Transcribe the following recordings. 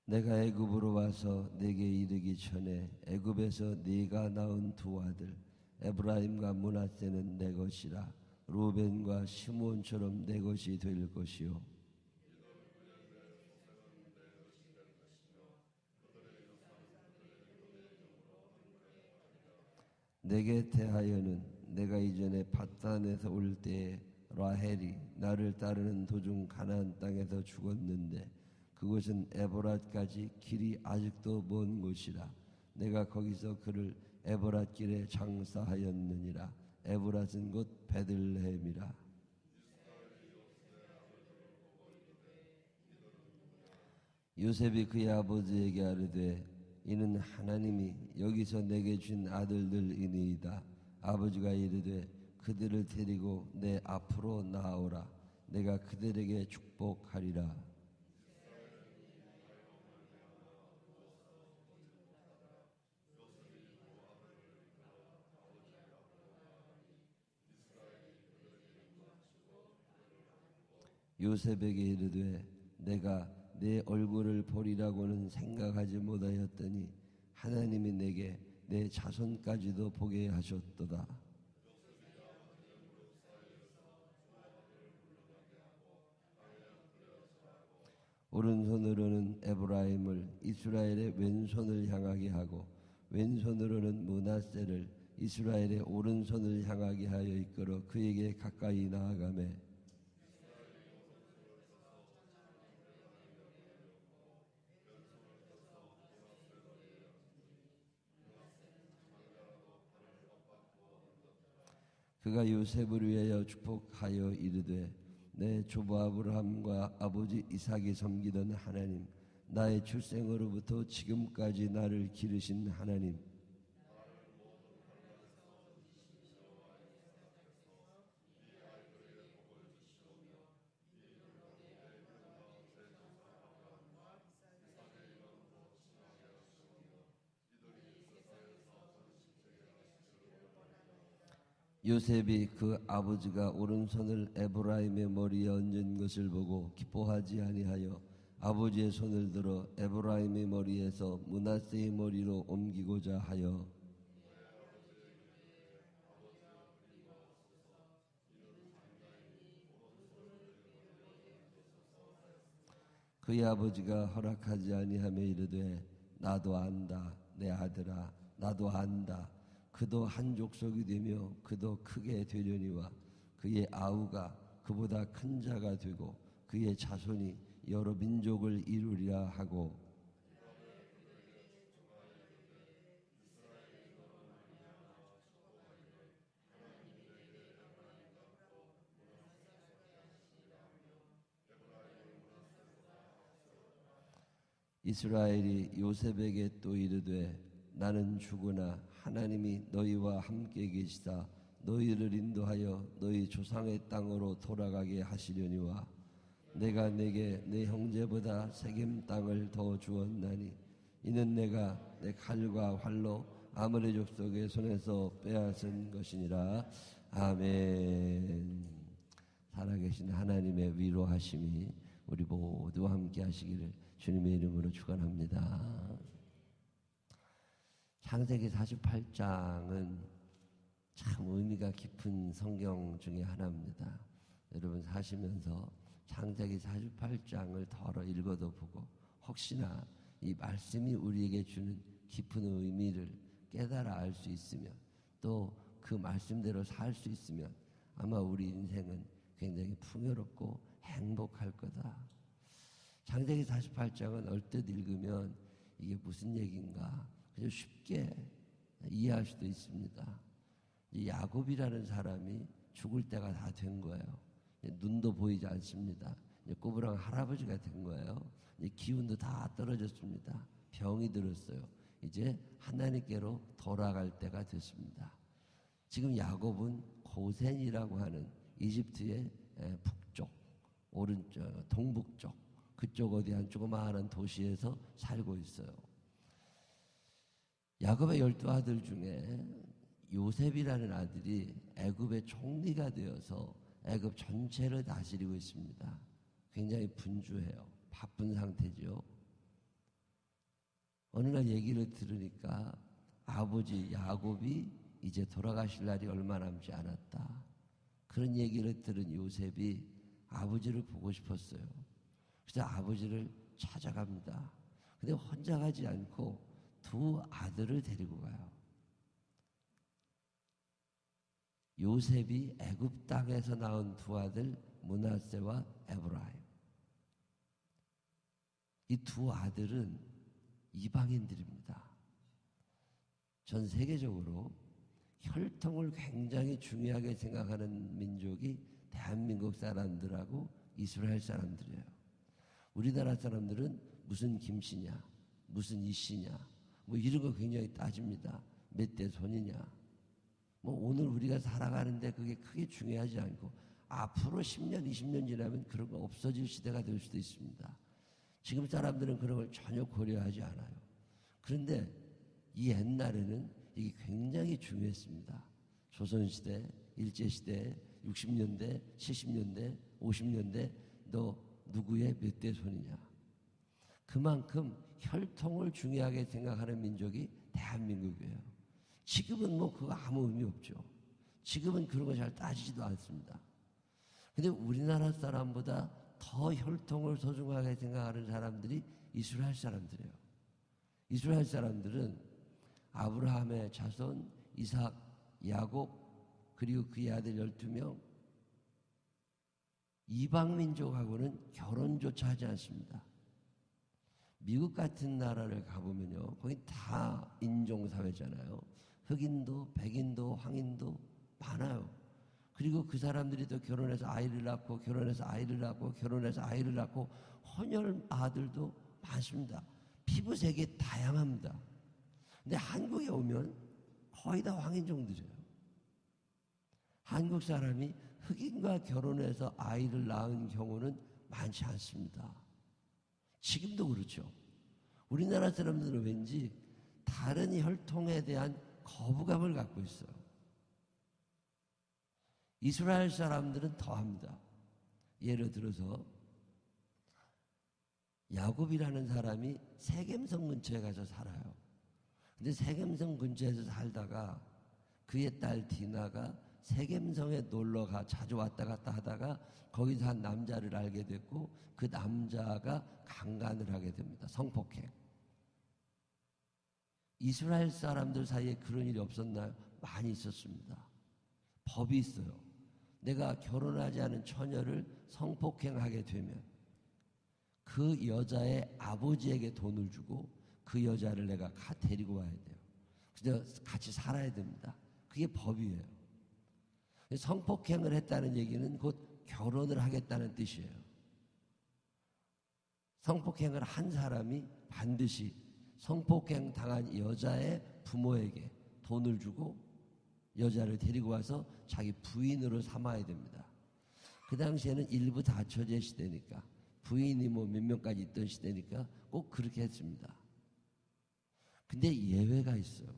내가 애굽으로 와서 내게 이르기 전에 애굽에서 네가 낳은 두 아들 에브라임과 므낫세는 내 것이라. 루벤과 시므온처럼 내 것이 될 것이요 내게 대하여는 내가 이전에 밧단에서 올 때에 라헬이 나를 따르는 도중 가나안 땅에서 죽었는데 그곳은 에보랏까지 길이 아직도 먼 곳이라. 내가 거기서 그를 에보랏 길에 장사하였느니라. 에보랏은 곧 베들레헴이라. 요셉이 그의 아버지에게 아뢰되 이는 하나님이 여기서 내게 준 아들들이니이다. 아버지가 이르되 그들을 데리고 내 앞으로 나아오라. 내가 그들에게 축복하리라. 요셉에게 이르되 내가 내 얼굴을 보리라고는 생각하지 못하였더니 하나님이 내게 내 자손까지도 보게 하셨도다. 오른손으로는 에브라임을 이스라엘의 왼손을 향하게 하고 왼손으로는 므낫세를 이스라엘의 오른손을 향하게 하여 이끌어 그에게 가까이 나아가매 그가 요셉을 위하여 축복하여 이르되 내 조부 아브라함과 아버지 이삭이 섬기던 하나님, 나의 출생으로부터 지금까지 나를 기르신 하나님, 요셉이 그 아버지가 오른손을 에브라임의 머리에 얹은 것을 보고 기뻐하지 아니하여 아버지의 손을 들어 에브라임의 머리에서 므낫세의 머리로 옮기고자 하여 그의 아버지가 허락하지 아니하며 이르되 나도 안다 내 아들아 나도 안다. 그도 한 족속이 되며 그도 크게 되려니와 그의 아우가 그보다 큰 자가 되고 그의 자손이 여러 민족을 이루리라 하고 이스라엘이 요셉에게 또 이르되 나는 죽으나 하나님이 너희와 함께 계시다 너희를 인도하여 너희 조상의 땅으로 돌아가게 하시려니와 내가 내게 내 형제보다 세겜 땅을 더 주었나니 이는 내가 내 칼과 활로 아므리 족속의 손에서 빼앗은 것이니라. 아멘. 살아계신 하나님의 위로하심이 우리 모두와 함께 하시기를 주님의 이름으로 축원합니다. 창세기 48장은 참 의미가 깊은 성경 중에 하나입니다. 여러분 사시면서 창세기 48장을 덜어 읽어도 보고 혹시나 이 말씀이 우리에게 주는 깊은 의미를 깨달아 알 수 있으면 또 그 말씀대로 살 수 있으면 아마 우리 인생은 굉장히 풍요롭고 행복할 거다. 창세기 48장은 얼뜻 읽으면 이게 무슨 얘기인가 그냥 쉽게 이해할 수도 있습니다. 야곱이라는 사람이 죽을 때가 다 된 거예요. 눈도 보이지 않습니다. 꼬부랑 할아버지가 된 거예요. 기운도 다 떨어졌습니다. 병이 들었어요. 이제 하나님께로 돌아갈 때가 됐습니다. 지금 야곱은 고센이라고 하는 이집트의 북쪽, 오른쪽, 동북쪽 그쪽 어디 한 조그마한 도시에서 살고 있어요. 야곱의 12아들 중에 요셉이라는 아들이 애굽의 총리가 되어서 애굽 전체를 다스리고 있습니다. 굉장히 분주해요. 바쁜 상태죠. 어느 날 얘기를 들으니까 아버지 야곱이 이제 돌아가실 날이 얼마 남지 않았다. 그런 얘기를 들은 요셉이 아버지를 보고 싶었어요. 그래서 아버지를 찾아갑니다. 근데 혼자 가지 않고 두 아들을 데리고 가요. 요셉이 애굽 땅에서 낳은 두 아들 므낫세와 에브라임. 이 두 아들은 이방인들입니다. 전 세계적으로 혈통을 굉장히 중요하게 생각하는 민족이 대한민국 사람들하고 이스라엘 사람들이에요. 우리나라 사람들은 무슨 김씨냐, 무슨 이씨냐, 뭐 이런 거 굉장히 따집니다. 몇 대 손이냐. 뭐 오늘 우리가 살아가는데 그게 크게 중요하지 않고 앞으로 10년, 20년 지나면 그런 거 없어질 시대가 될 수도 있습니다. 지금 사람들은 그런 걸 전혀 고려하지 않아요. 그런데 이 옛날에는 이게 굉장히 중요했습니다. 조선시대, 일제시대, 60년대, 70년대, 50년대 너 누구의 몇 대 손이냐. 그만큼 혈통을 중요하게 생각하는 민족이 대한민국이에요. 지금은 뭐 그거 아무 의미 없죠. 지금은 그런 거 잘 따지지도 않습니다. 근데 우리나라 사람보다 더 혈통을 소중하게 생각하는 사람들이 이스라엘 사람들이에요. 이스라엘 사람들은 아브라함의 자손 이삭, 야곱 그리고 그의 아들 12명 이방 민족하고는 결혼조차 하지 않습니다. 미국 같은 나라를 가보면요, 거기 다 인종사회잖아요. 흑인도, 백인도, 황인도 많아요. 그리고 그 사람들이 또 결혼해서 아이를 낳고, 결혼해서 아이를 낳고, 결혼해서 아이를 낳고, 혼혈 아들도 많습니다. 피부색이 다양합니다. 근데 한국에 오면 거의 다 황인종들이에요. 한국 사람이 흑인과 결혼해서 아이를 낳은 경우는 많지 않습니다. 지금도 그렇죠. 우리나라 사람들은 왠지 다른 혈통에 대한 거부감을 갖고 있어요. 이스라엘 사람들은 더합니다. 예를 들어서 야곱이라는 사람이 세겜성 근처에 가서 살아요. 근데 세겜성 근처에서 살다가 그의 딸 디나가 세겜성에 놀러가 자주 왔다 갔다 하다가 거기서 한 남자를 알게 됐고 그 남자가 강간을 하게 됩니다. 성폭행. 이스라엘 사람들 사이에 그런 일이 없었나요? 많이 있었습니다. 법이 있어요. 내가 결혼하지 않은 처녀를 성폭행하게 되면 그 여자의 아버지에게 돈을 주고 그 여자를 내가 데리고 와야 돼요. 그래서 같이 살아야 됩니다. 그게 법이에요. 성폭행을 했다는 얘기는 곧 결혼을 하겠다는 뜻이에요. 성폭행을 한 사람이 반드시 성폭행 당한 여자의 부모에게 돈을 주고 여자를 데리고 와서 자기 부인으로 삼아야 됩니다. 그 당시에는 일부 다처제 시대니까 부인이 뭐 몇 명까지 있던 시대니까 꼭 그렇게 했습니다. 근데 예외가 있어요.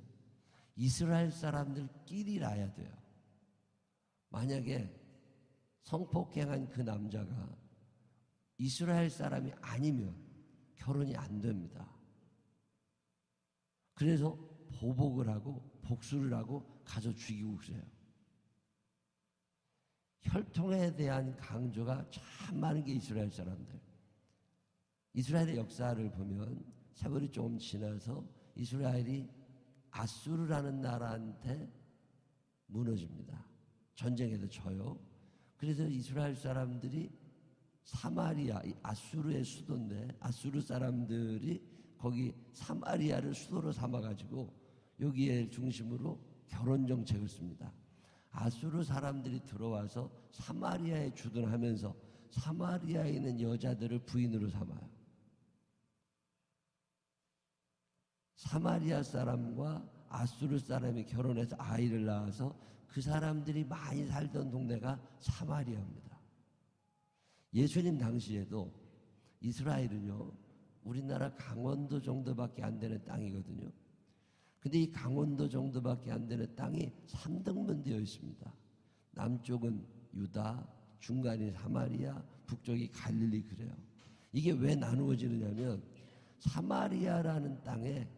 이스라엘 사람들끼리 낳아야 돼요. 만약에 성폭행한 그 남자가 이스라엘 사람이 아니면 결혼이 안 됩니다. 그래서 보복을 하고 복수를 하고 가서 죽이고 그래요. 혈통에 대한 강조가 참 많은 게 이스라엘 사람들. 이스라엘의 역사를 보면 세월이 조금 지나서 이스라엘이 아수르라는 나라한테 무너집니다. 전쟁에도 져요. 그래서 이스라엘 사람들이 사마리아, 아수르의 수도인데 아수르 사람들이 거기 사마리아를 수도로 삼아가지고 여기에 중심으로 결혼 정책을 씁니다. 아수르 사람들이 들어와서 사마리아에 주둔하면서 사마리아에 있는 여자들을 부인으로 삼아요. 사마리아 사람과 아수르 사람이 결혼해서 아이를 낳아서 그 사람들이 많이 살던 동네가 사마리아입니다. 예수님 당시에도 이스라엘은요, 우리나라 강원도 정도밖에 안 되는 땅이거든요. 근데 이 강원도 정도밖에 안 되는 땅이 3등분 되어 있습니다. 남쪽은 유다, 중간이 사마리아, 북쪽이 갈릴리 그래요. 이게 왜 나누어지느냐면 사마리아라는 땅에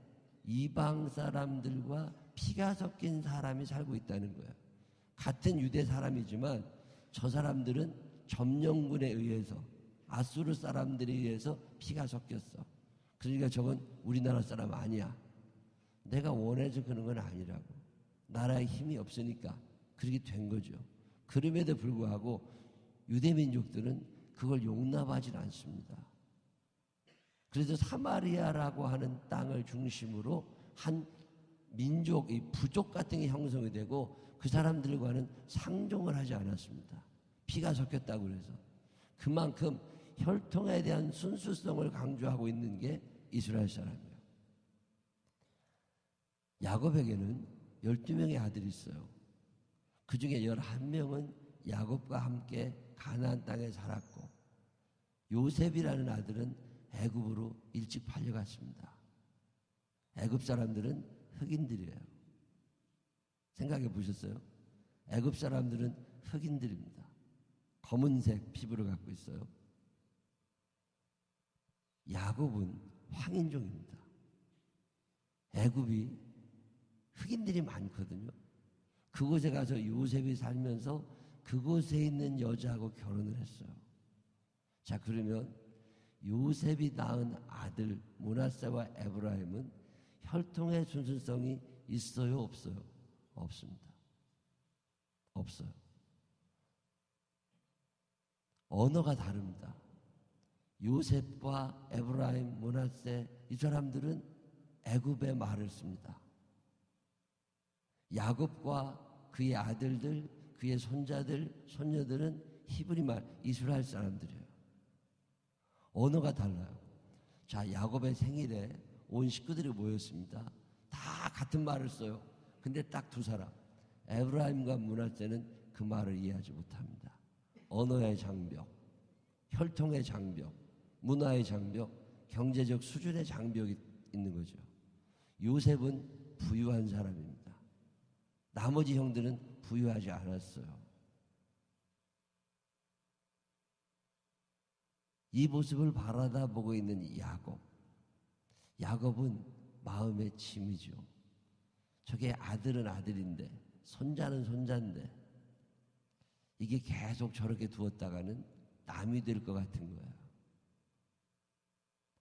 이방 사람들과 피가 섞인 사람이 살고 있다는 거예요. 같은 유대 사람이지만 저 사람들은 점령군에 의해서, 아수르 사람들에 의해서 피가 섞였어. 그러니까 저건 우리나라 사람 아니야. 내가 원해서 그런 건 아니라고. 나라에 힘이 없으니까 그렇게 된 거죠. 그럼에도 불구하고 유대민족들은 그걸 용납하지 않습니다. 그래서 사마리아라고 하는 땅을 중심으로 한 민족, 이 부족 같은 게 형성이 되고 그 사람들과는 상종을 하지 않았습니다. 피가 섞였다고 그래서. 그만큼 혈통에 대한 순수성을 강조하고 있는 게 이스라엘 사람이에요. 야곱에게는 12명의 아들이 있어요. 그 중에 11명은 야곱과 함께 가나안 땅에 살았고, 요셉이라는 아들은 애굽으로 일찍 팔려갔습니다. 애굽 사람들은 흑인들이에요. 생각해 보셨어요? 애굽 사람들은 흑인들입니다. 검은색 피부를 갖고 있어요. 야곱은 황인종입니다. 애굽이 흑인들이 많거든요. 그곳에 가서 요셉이 살면서 그곳에 있는 여자하고 결혼을 했어요. 자, 그러면 요셉이 낳은 아들 므낫세와 에브라임은 혈통의 순수성이 있어요, 없어요? 없습니다. 없어요. 언어가 다릅니다. 요셉과 에브라임, 므낫세, 이 사람들은 애굽의 말을 씁니다. 야곱과 그의 아들들, 그의 손자들, 손녀들은 히브리 말, 이스라엘 사람들이에요. 언어가 달라요. 자, 야곱의 생일에 온 식구들이 모였습니다. 다 같은 말을 써요. 근데 딱 두 사람, 에브라임과 므낫세는 그 말을 이해하지 못합니다. 언어의 장벽, 혈통의 장벽, 문화의 장벽, 경제적 수준의 장벽이 있는 거죠. 요셉은 부유한 사람입니다. 나머지 형들은 부유하지 않았어요. 이 모습을 바라다 보고 있는 야곱. 야곱은 마음의 짐이죠. 저게 아들은 아들인데, 손자는 손자인데, 이게 계속 저렇게 두었다가는 남이 될 것 같은 거예요.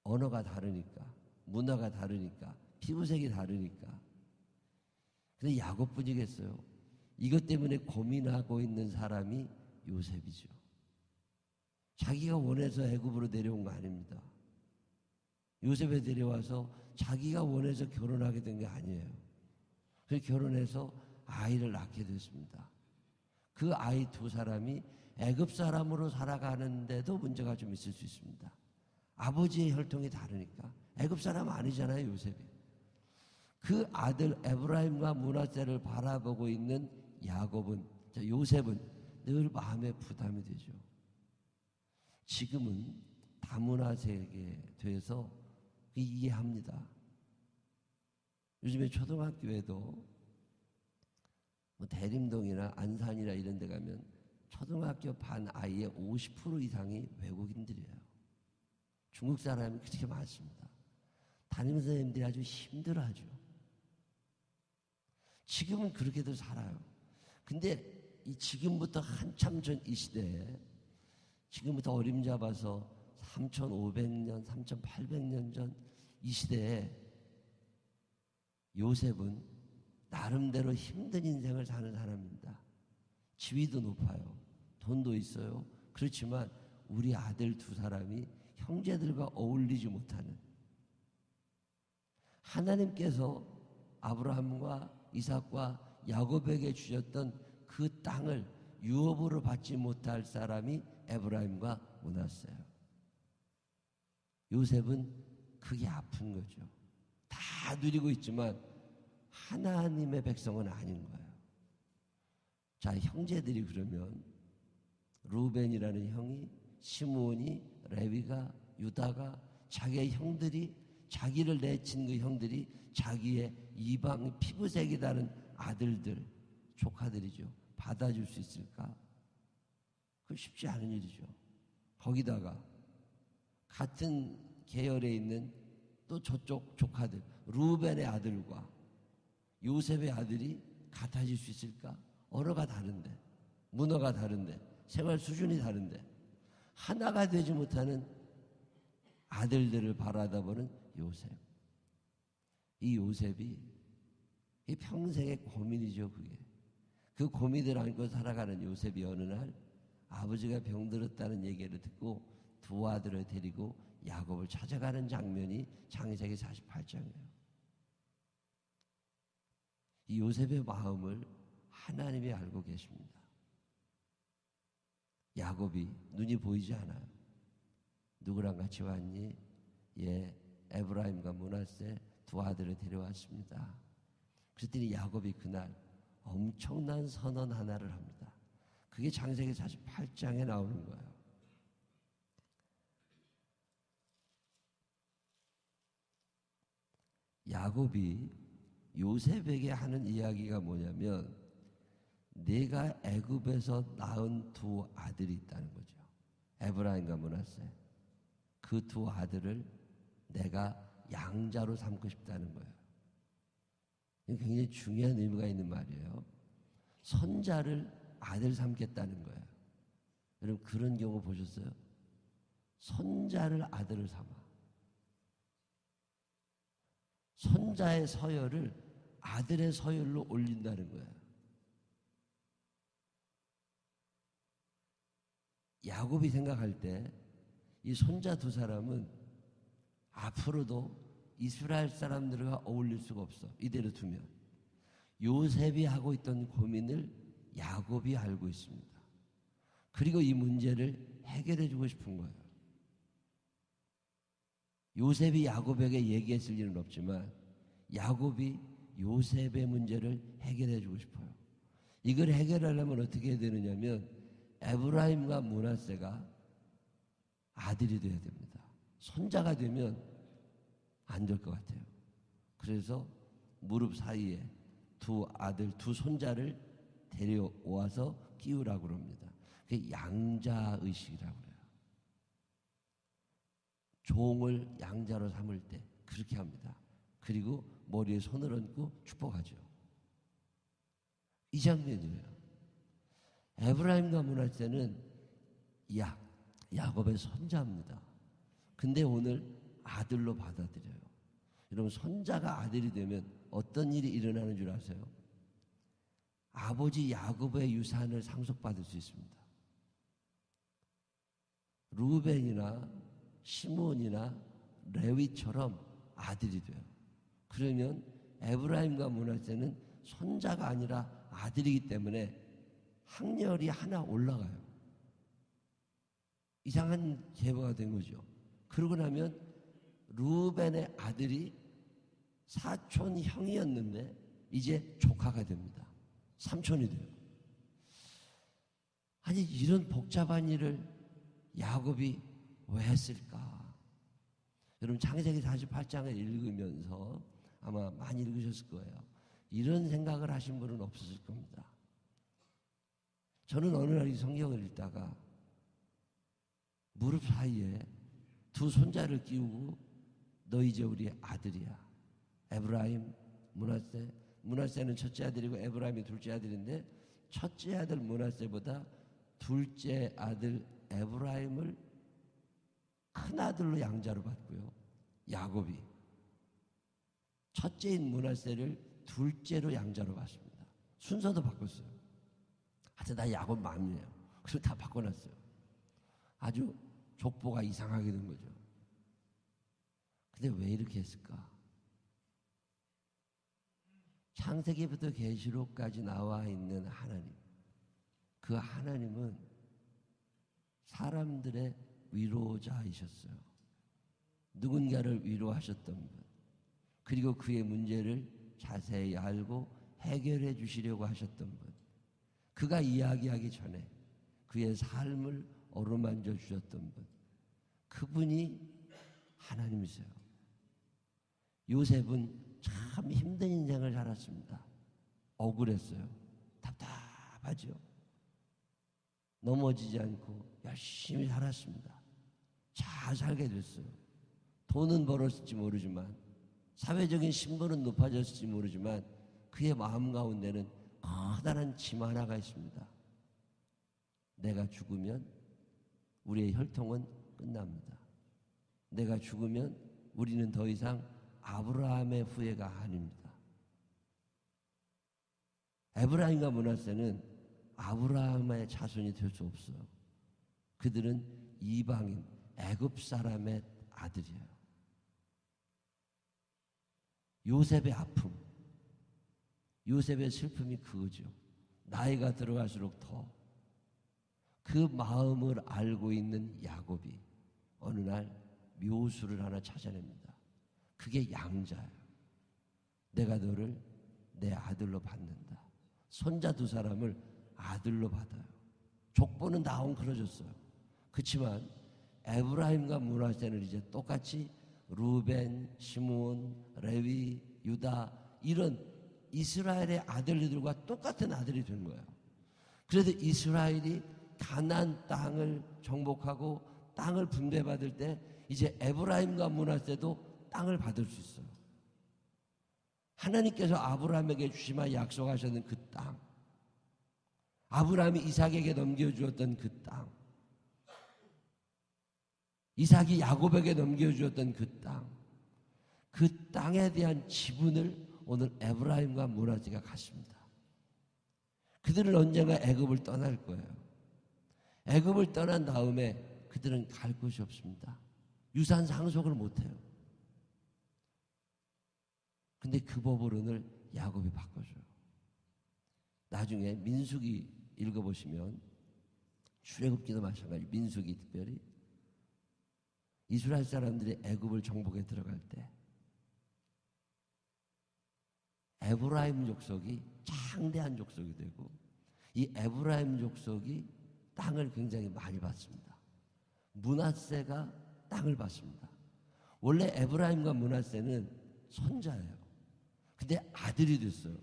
언어가 다르니까, 문화가 다르니까, 피부색이 다르니까. 근데 야곱뿐이겠어요. 이것 때문에 고민하고 있는 사람이 요셉이죠. 자기가 원해서 애굽으로 내려온 거 아닙니다. 요셉에 데려와서 자기가 원해서 결혼하게 된 게 아니에요. 그래서 결혼해서 아이를 낳게 됐습니다. 그 아이 두 사람이 애굽 사람으로 살아가는데도 문제가 좀 있을 수 있습니다. 아버지의 혈통이 다르니까. 애굽 사람 아니잖아요, 요셉이. 그 아들 에브라임과 므낫세를 바라보고 있는 야곱은, 요셉은 늘 마음에 부담이 되죠. 지금은 다문화 세계에서 이해합니다. 요즘에 초등학교에도 뭐 대림동이나 안산이나 이런 데 가면 초등학교 반 아이의 50% 이상이 외국인들이에요. 중국 사람이 그렇게 많습니다. 담임 선생님들이 아주 힘들어하죠. 지금은 그렇게도 살아요. 근데 이 지금부터 한참 전 이 시대에, 지금부터 어림잡아서 3,500년, 3,800년 전 이 시대에 요셉은 나름대로 힘든 인생을 사는 사람입니다. 지위도 높아요. 돈도 있어요. 그렇지만 우리 아들 두 사람이 형제들과 어울리지 못하는, 하나님께서 아브라함과 이삭과 야곱에게 주셨던 그 땅을 유업으로 받지 못할 사람이 에브라임과 므낫세예요. 요셉은 그게 아픈 거죠. 다 누리고 있지만 하나님의 백성은 아닌 거예요. 자, 형제들이 그러면 루벤이라는 형이, 시므온이, 레위가, 유다가, 자기의 형들이, 자기를 내친 그 형들이 자기의 이방 피부색이 다른 아들들, 조카들이죠. 받아줄 수 있을까? 그거 쉽지 않은 일이죠. 거기다가 같은 계열에 있는 또 저쪽 조카들, 루벤의 아들과 요셉의 아들이 같아질 수 있을까? 언어가 다른데, 문화가 다른데, 생활 수준이 다른데 하나가 되지 못하는 아들들을 바라다 보는 요셉. 이 요셉이 이 평생의 고민이죠. 그게 그 고민을 안고 살아가는 요셉이 어느 날 아버지가 병들었다는 얘기를 듣고 두 아들을 데리고 야곱을 찾아가는 장면이 창세기 48장이에요. 이 요셉의 마음을 하나님이 알고 계십니다. 야곱이 눈이 보이지 않아요. 누구랑 같이 왔니? 예, 에브라임과 므낫세 두 아들을 데려왔습니다. 그랬더니 야곱이 그날 엄청난 선언 하나를 합니다. 그게 창세기 48장에 나오는 거예요. 야곱이 요셉에게 하는 이야기가 뭐냐면 내가 애굽에서 낳은 두 아들이 있다는 거죠. 에브라임과 므낫세. 그 두 아들을 내가 양자로 삼고 싶다는 거예요. 이게 굉장히 중요한 의미가 있는 말이에요. 손자를 아들 삼겠다는 거예요. 여러분 그런 경우 보셨어요? 손자를 아들을 삼아. 손자의 서열을 아들의 서열로 올린다는 거예요. 야곱이 생각할 때 이 손자 두 사람은 앞으로도 이스라엘 사람들과 어울릴 수가 없어. 이대로 두면. 요셉이 하고 있던 고민을 야곱이 알고 있습니다. 그리고 이 문제를 해결해 주고 싶은 거예요. 요셉이 야곱에게 얘기했을 일은 없지만 야곱이 요셉의 문제를 해결해 주고 싶어요. 이걸 해결하려면 어떻게 해야 되느냐면 에브라임과 므낫세가 아들이 돼야 됩니다. 손자가 되면 안 될 것 같아요. 그래서 무릎 사이에 두 아들, 두 손자를 데려와서 끼우라고 합니다. 그게 양자의식이라고 그래요. 종을 양자로 삼을 때 그렇게 합니다. 그리고 머리에 손을 얹고 축복하죠. 이 장면이에요. 에브라임과 므낫세는 야곱의 손자입니다. 근데 오늘 아들로 받아들여요. 여러분 손자가 아들이 되면 어떤 일이 일어나는 줄 아세요? 아버지 야곱의 유산을 상속받을 수 있습니다. 루벤이나 시몬이나 레위처럼 아들이 돼요. 그러면 에브라임과 므낫세는 손자가 아니라 아들이기 때문에 학렬이 하나 올라가요. 이상한 계보가 된 거죠. 그러고 나면 루벤의 아들이 사촌 형이었는데 이제 조카가 됩니다. 삼촌이 돼요. 아니 이런 복잡한 일을 야곱이 왜 했을까? 여러분 창세기 48장을 읽으면서 아마 많이 읽으셨을 거예요. 이런 생각을 하신 분은 없었을 겁니다. 저는 어느 날 이 성경을 읽다가 무릎 사이에 두 손자를 끼우고 너 이제 우리 아들이야. 에브라임, 므낫세. 므낫세는 첫째 아들이고 에브라임이 둘째 아들인데 첫째 아들 므낫세보다 둘째 아들 에브라임을 큰 아들로 양자로 받고요. 야곱이 첫째인 므낫세를 둘째로 양자로 받습니다. 순서도 바꿨어요. 하여튼 나 야곱 마음이에요. 그래서 다 바꿔놨어요. 아주 족보가 이상하게 된 거죠. 근데 왜 이렇게 했을까? 창세기부터 계시록까지 나와 있는 하나님, 그 하나님은 사람들의 위로자이셨어요. 누군가를 위로하셨던 분, 그리고 그의 문제를 자세히 알고 해결해 주시려고 하셨던 분, 그가 이야기하기 전에 그의 삶을 어루만져 주셨던 분, 그분이 하나님이세요. 요셉은 참 힘든 인생을 살았습니다. 억울했어요. 답답하죠. 넘어지지 않고 열심히 살았습니다. 잘 살게 됐어요. 돈은 벌었을지 모르지만, 사회적인 신분은 높아졌을지 모르지만, 그의 마음 가운데는 커다란 짐 하나가 있습니다. 내가 죽으면 우리의 혈통은 끝납니다. 내가 죽으면 우리는 더 이상 아브라함의 후예가 아닙니다. 에브라임과 므낫세는 아브라함의 자손이 될 수 없어요. 그들은 이방인, 애굽 사람의 아들이에요. 요셉의 아픔, 요셉의 슬픔이 그거죠. 나이가 들어갈수록 더 그 마음을 알고 있는 야곱이 어느 날 묘수를 하나 찾아냅니다. 그게 양자예요. 내가 너를 내 아들로 받는다. 손자 두 사람을 아들로 받아요. 족보는 다 엉클어졌어요. 그렇지만 에브라임과 므낫세는 이제 똑같이 루벤, 시므온, 레위, 유다 이런 이스라엘의 아들들과 똑같은 아들이 된 거예요. 그래도 이스라엘이 가나안 땅을 정복하고 땅을 분배받을 때 이제 에브라임과 므낫세도 땅을 받을 수 있어요. 하나님께서 아브라함에게 주시마 약속하셨던 그 땅, 아브라함이 이삭에게 넘겨주었던 그 땅, 이삭이 야곱에게 넘겨주었던 그 땅, 그 땅에 대한 지분을 오늘 에브라임과 므낫세가 갖습니다. 그들은 언젠가 애굽을 떠날 거예요. 애굽을 떠난 다음에 그들은 갈 곳이 없습니다. 유산 상속을 못해요. 근데 그 법을 오늘 야곱이 바꿔줘요. 나중에 민수기 읽어보시면 출애굽기도 마찬가지, 민수기 특별히 이스라엘 사람들이 애굽을 정복에 들어갈 때 에브라임 족속이 창대한 족속이 되고 이 에브라임 족속이 땅을 굉장히 많이 받습니다. 므낫세가 땅을 받습니다. 원래 에브라임과 므낫세는 손자예요. 근데 아들이 됐어요.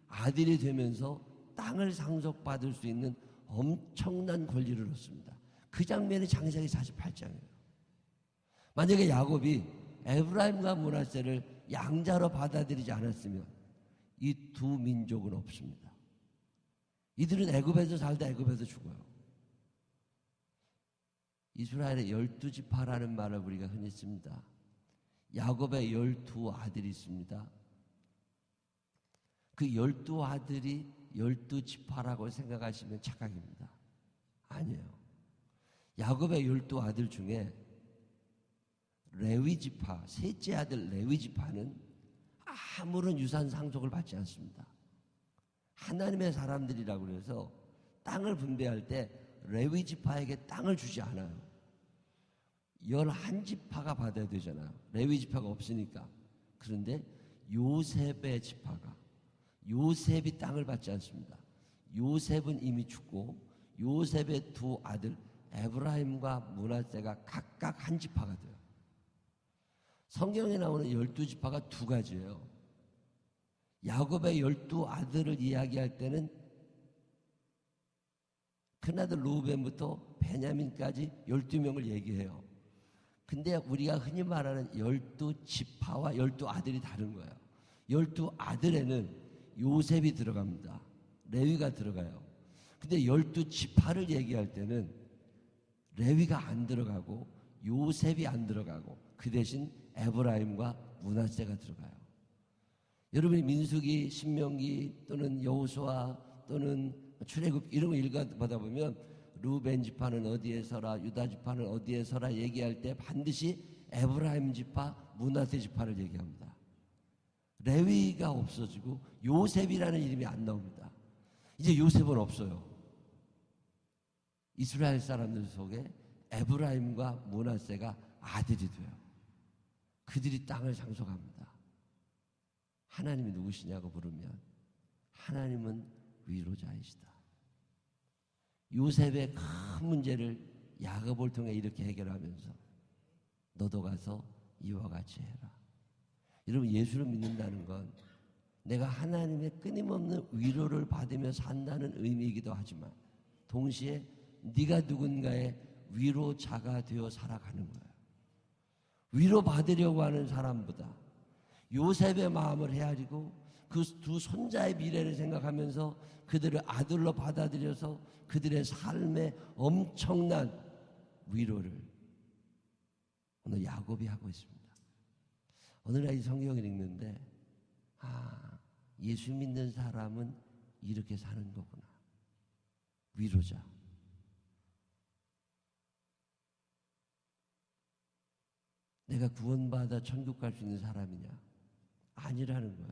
아들이 되면서 땅을 상속받을 수 있는 엄청난 권리를 얻습니다. 그 장면이 창세기 48장이에요. 만약에 야곱이 에브라임과 므낫세를 양자로 받아들이지 않았으면 이 두 민족은 없습니다. 이들은 애굽에서 살다 애굽에서 죽어요. 이스라엘의 12지파라는 말을 우리가 흔히 씁니다. 야곱의 12아들이 있습니다. 그 12아들이 12지파라고 생각하시면 착각입니다. 아니에요. 야곱의 12아들 중에 레위지파, 셋째 아들 레위지파는 아무런 유산 상속을 받지 않습니다. 하나님의 사람들이라고 해서 땅을 분배할 때 레위지파에게 땅을 주지 않아요. 11지파가 받아야 되잖아요. 레위지파가 없으니까. 그런데 요셉의 지파가, 요셉이 땅을 받지 않습니다. 요셉은 이미 죽고 요셉의 두 아들 에브라임과 므낫세가 각각 한 지파가 돼요. 성경에 나오는 12지파가 두 가지예요. 야곱의 12아들을 이야기할 때는 큰아들 루벤부터 베냐민까지 12명을 얘기해요. 근데 우리가 흔히 말하는 12지파와 12아들이 다른 거예요. 12아들에는 요셉이 들어갑니다. 레위가 들어가요. 근데 12지파를 얘기할 때는 레위가 안 들어가고 요셉이 안 들어가고 그 대신 에브라임과 므낫세가 들어가요. 여러분이 민수기, 신명기 또는 여호수아 또는 출애굽 이런 거 읽어보다 보면 루벤 지파는 어디에 서라, 유다 지파는 어디에 서라 얘기할 때 반드시 에브라임 지파, 므낫세 지파를 얘기합니다. 레위가 없어지고 요셉이라는 이름이 안 나옵니다. 이제 요셉은 없어요. 이스라엘 사람들 속에 에브라임과 므낫세가 아들이 돼요. 그들이 땅을 상속합니다. 하나님이 누구시냐고 물으면 하나님은 위로자이시다. 요셉의 큰 문제를 야곱을 통해 이렇게 해결하면서 너도 가서 이와 같이 해라. 여러분, 예수를 믿는다는 건 내가 하나님의 끊임없는 위로를 받으며 산다는 의미이기도 하지만 동시에 네가 누군가의 위로자가 되어 살아가는 거예요. 위로받으려고 하는 사람보다 요셉의 마음을 헤아리고 그 두 손자의 미래를 생각하면서 그들을 아들로 받아들여서 그들의 삶에 엄청난 위로를 오늘 야곱이 하고 있습니다. 오늘 이 성경을 읽는데 예수 믿는 사람은 이렇게 사는 거구나. 위로자. 내가 구원받아 천국 갈 수 있는 사람이냐? 아니라는 거야.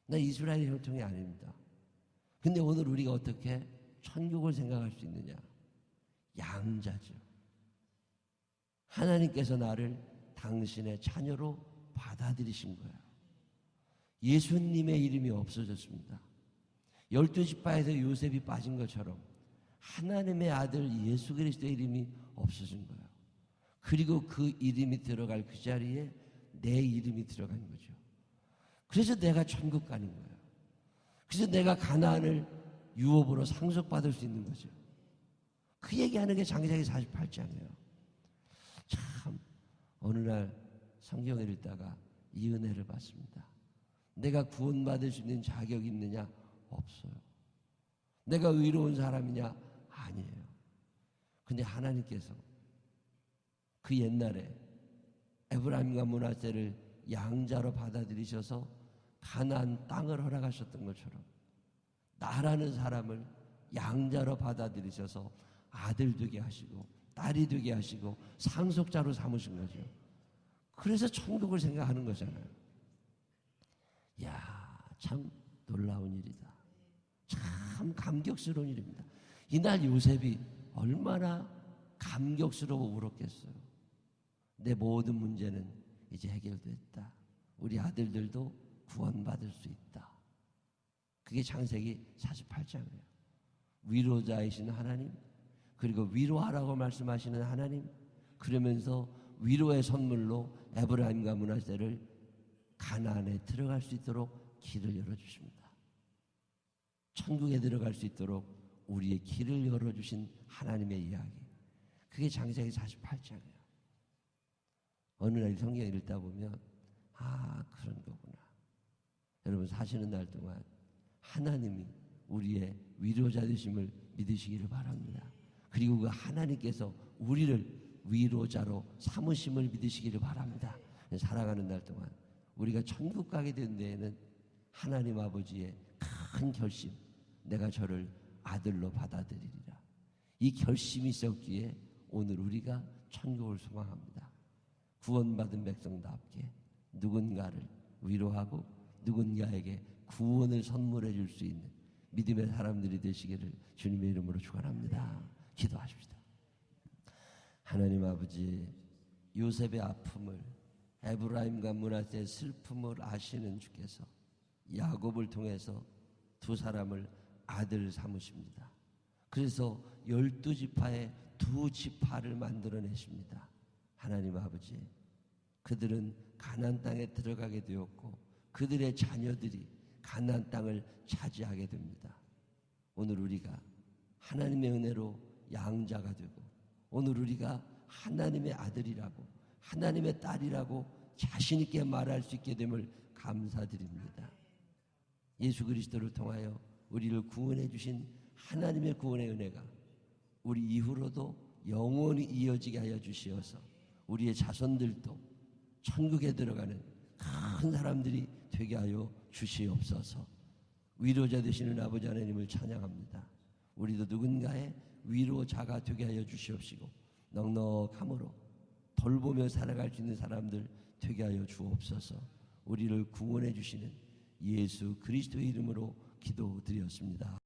나 이스라엘 혈통이 아닙니다. 근데 오늘 우리가 어떻게 천국을 생각할 수 있느냐? 양자죠. 하나님께서 나를 당신의 자녀로 받아들이신 거예요. 예수님의 이름이 없어졌습니다. 12지파에서 요셉이 빠진 것처럼 하나님의 아들 예수 그리스도의 이름이 없어진 거예요. 그리고 그 이름이 들어갈 그 자리에 내 이름이 들어간 거죠. 그래서 내가 천국 가는 거예요. 그래서 내가 가나안을 유업으로 상속받을 수 있는 거죠. 그 얘기하는 게 창세기 48장이에요. 참 어느 날 성경을 읽다가 이 은혜를 받습니다. 내가 구원받을 수 있는 자격이 있느냐? 없어요. 내가 의로운 사람이냐? 아니에요. 근데 하나님께서 그 옛날에 에브라임과 므낫세를 양자로 받아들이셔서 가나안 땅을 허락하셨던 것처럼 나라는 사람을 양자로 받아들이셔서 아들 되게 하시고 딸이 되게 하시고 상속자로 삼으신 거죠. 그래서 천국을 생각하는 거잖아요. 야, 참 놀라운 일이다. 참 감격스러운 일입니다. 이날 요셉이 얼마나 감격스러워 울었겠어요. 내 모든 문제는 이제 해결됐다. 우리 아들들도 구원받을 수 있다. 그게 창세기 48장이에요. 위로자이신 하나님, 그리고 위로하라고 말씀하시는 하나님, 그러면서 위로의 선물로 에브라임과 므낫세를 가나안에 들어갈 수 있도록 길을 열어주십니다. 천국에 들어갈 수 있도록 우리의 길을 열어주신 하나님의 이야기, 그게 창세기 48장이에요. 어느 날 성경을 읽다 보면 그런 거구나. 여러분 사시는 날 동안 하나님이 우리의 위로자 되심을 믿으시기를 바랍니다. 그리고 그 하나님께서 우리를 위로자로 삼으심을 믿으시기를 바랍니다. 살아가는 날 동안 우리가 천국 가게 된 데에는 하나님 아버지의 큰 결심, 내가 저를 아들로 받아들이리라. 이 결심이 있었기에 오늘 우리가 천국을 소망합니다. 구원받은 백성답게 누군가를 위로하고 누군가에게 구원을 선물해 줄 수 있는 믿음의 사람들이 되시기를 주님의 이름으로 축원합니다. 기도하십시다. 하나님 아버지, 요셉의 아픔을, 에브라임과 므낫세의 슬픔을 아시는 주께서 야곱을 통해서 두 사람을 아들 삼으십니다. 그래서 12지파의 두 지파를 만들어내십니다. 하나님 아버지, 그들은 가나안 땅에 들어가게 되었고 그들의 자녀들이 가나안 땅을 차지하게 됩니다. 오늘 우리가 하나님의 은혜로 양자가 되고 오늘 우리가 하나님의 아들이라고 하나님의 딸이라고 자신 있게 말할 수 있게 됨을 감사드립니다. 예수 그리스도를 통하여 우리를 구원해 주신 하나님의 구원의 은혜가 우리 이후로도 영원히 이어지게 하여 주시어서 우리의 자손들도 천국에 들어가는 큰 사람들이 되게 하여 주시옵소서. 위로자 되시는 아버지 하나님을 찬양합니다. 우리도 누군가의 위로자가 되게 하여 주시옵시고 넉넉함으로 돌보며 살아갈 수 있는 사람들 되게 하여 주옵소서. 우리를 구원해 주시는 예수 그리스도의 이름으로 기도드렸습니다.